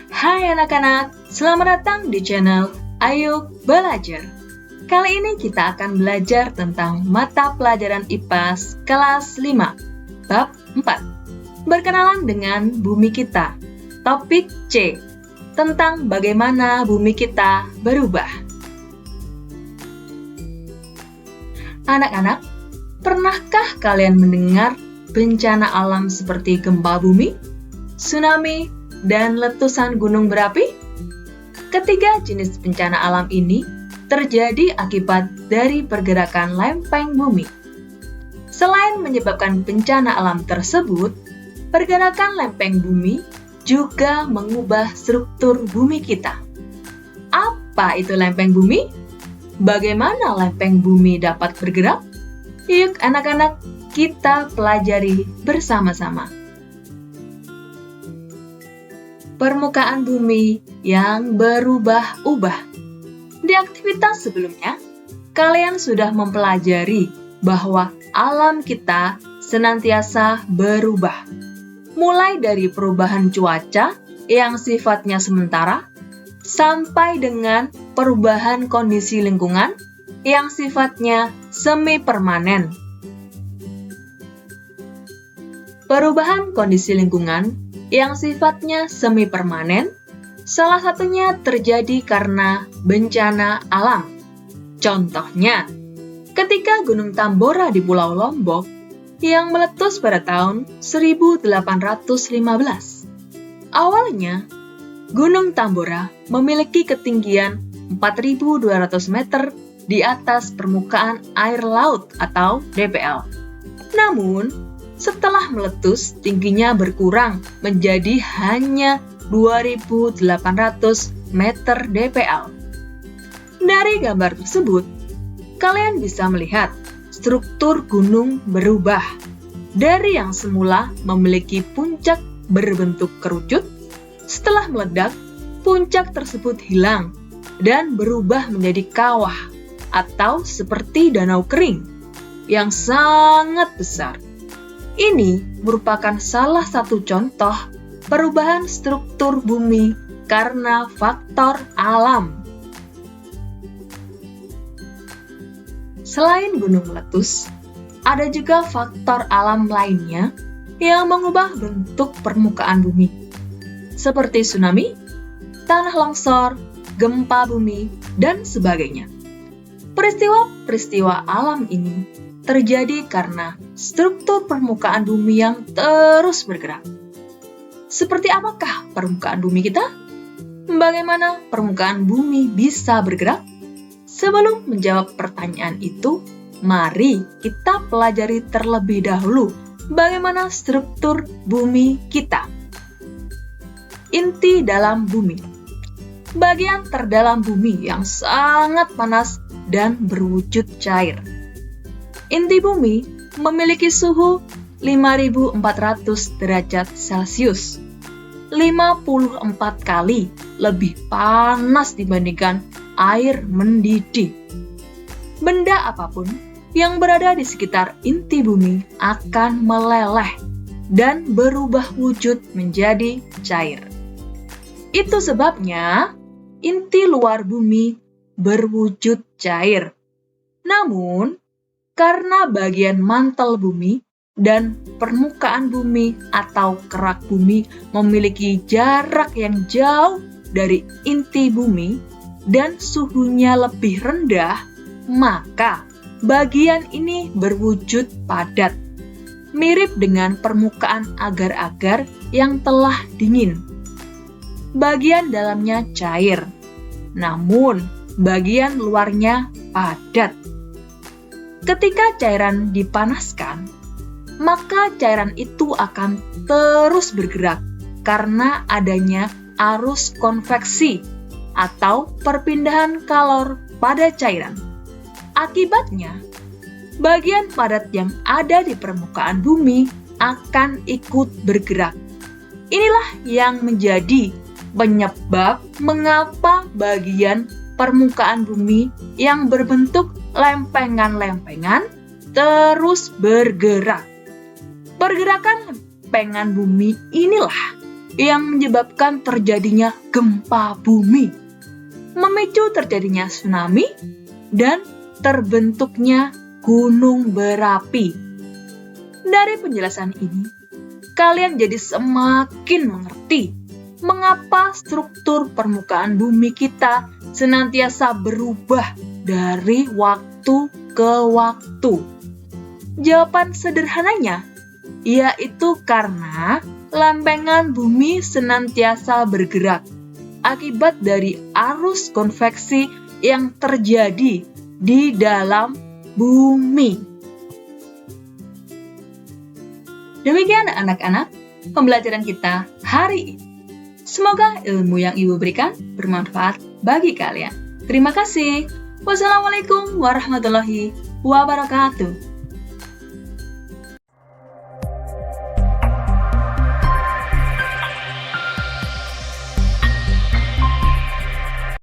Hai anak-anak, selamat datang di channel Ayo Belajar. Kali ini kita akan belajar tentang mata pelajaran IPA kelas 5, bab 4. Berkenalan dengan bumi kita. Topik C, tentang bagaimana bumi kita berubah. Anak-anak, pernahkah kalian mendengar bencana alam seperti gempa bumi, tsunami, dan letusan gunung berapi? Ketiga jenis bencana alam ini terjadi akibat dari pergerakan lempeng bumi. Selain menyebabkan bencana alam tersebut, pergerakan lempeng bumi juga mengubah struktur bumi kita. Apa itu lempeng bumi? Bagaimana lempeng bumi dapat bergerak? Yuk anak-anak, kita pelajari bersama-sama. Permukaan bumi yang berubah-ubah. Di aktivitas sebelumnya, kalian sudah mempelajari bahwa alam kita senantiasa berubah. Mulai dari perubahan cuaca yang sifatnya sementara, sampai dengan perubahan kondisi lingkungan yang sifatnya semi-permanen. Perubahan kondisi lingkungan yang sifatnya semi-permanen, salah satunya terjadi karena bencana alam. Contohnya, ketika Gunung Tambora di Pulau Lombok yang meletus pada tahun 1815. Awalnya, Gunung Tambora memiliki ketinggian 4.200 meter di atas permukaan air laut atau DPL. Namun, setelah meletus, tingginya berkurang menjadi hanya 2.800 meter DPL. Dari gambar tersebut, kalian bisa melihat struktur gunung berubah. Dari yang semula memiliki puncak berbentuk kerucut, setelah meledak, puncak tersebut hilang dan berubah menjadi kawah atau seperti danau kering yang sangat besar. Ini merupakan salah satu contoh perubahan struktur bumi karena faktor alam. Selain gunung meletus, ada juga faktor alam lainnya yang mengubah bentuk permukaan bumi, seperti tsunami, tanah longsor, gempa bumi, dan sebagainya. Peristiwa-peristiwa alam ini terjadi karena struktur permukaan bumi yang terus bergerak. Seperti apakah permukaan bumi kita? Bagaimana permukaan bumi bisa bergerak? Sebelum menjawab pertanyaan itu, mari kita pelajari terlebih dahulu bagaimana struktur bumi kita. Inti dalam bumi. Bagian terdalam bumi yang sangat panas dan berwujud cair. Inti bumi memiliki suhu 5.400 derajat Celcius, 54 kali lebih panas dibandingkan air mendidih. Benda apapun yang berada di sekitar inti bumi akan meleleh dan berubah wujud menjadi cair. Itu sebabnya inti luar bumi berwujud cair. Namun, karena bagian mantel bumi dan permukaan bumi atau kerak bumi memiliki jarak yang jauh dari inti bumi dan suhunya lebih rendah, maka bagian ini berwujud padat, mirip dengan permukaan agar-agar yang telah dingin. Bagian dalamnya cair, namun bagian luarnya padat. Ketika cairan dipanaskan, maka cairan itu akan terus bergerak karena adanya arus konveksi atau perpindahan kalor pada cairan. Akibatnya, bagian padat yang ada di permukaan bumi akan ikut bergerak. Inilah yang menjadi penyebab mengapa bagian permukaan bumi yang berbentuk lempengan-lempengan terus bergerak. Pergerakan lempengan bumi inilah yang menyebabkan terjadinya gempa bumi, memicu terjadinya tsunami, dan terbentuknya gunung berapi. Dari penjelasan ini, kalian jadi semakin mengerti mengapa struktur permukaan bumi kita senantiasa berubah dari waktu ke waktu. Jawaban sederhananya yaitu karena lempengan bumi senantiasa bergerak akibat dari arus konveksi yang terjadi di dalam bumi. Demikian anak-anak, pembelajaran kita hari ini. Semoga ilmu yang Ibu berikan bermanfaat bagi kalian. Terima kasih. Wassalamualaikum warahmatullahi wabarakatuh.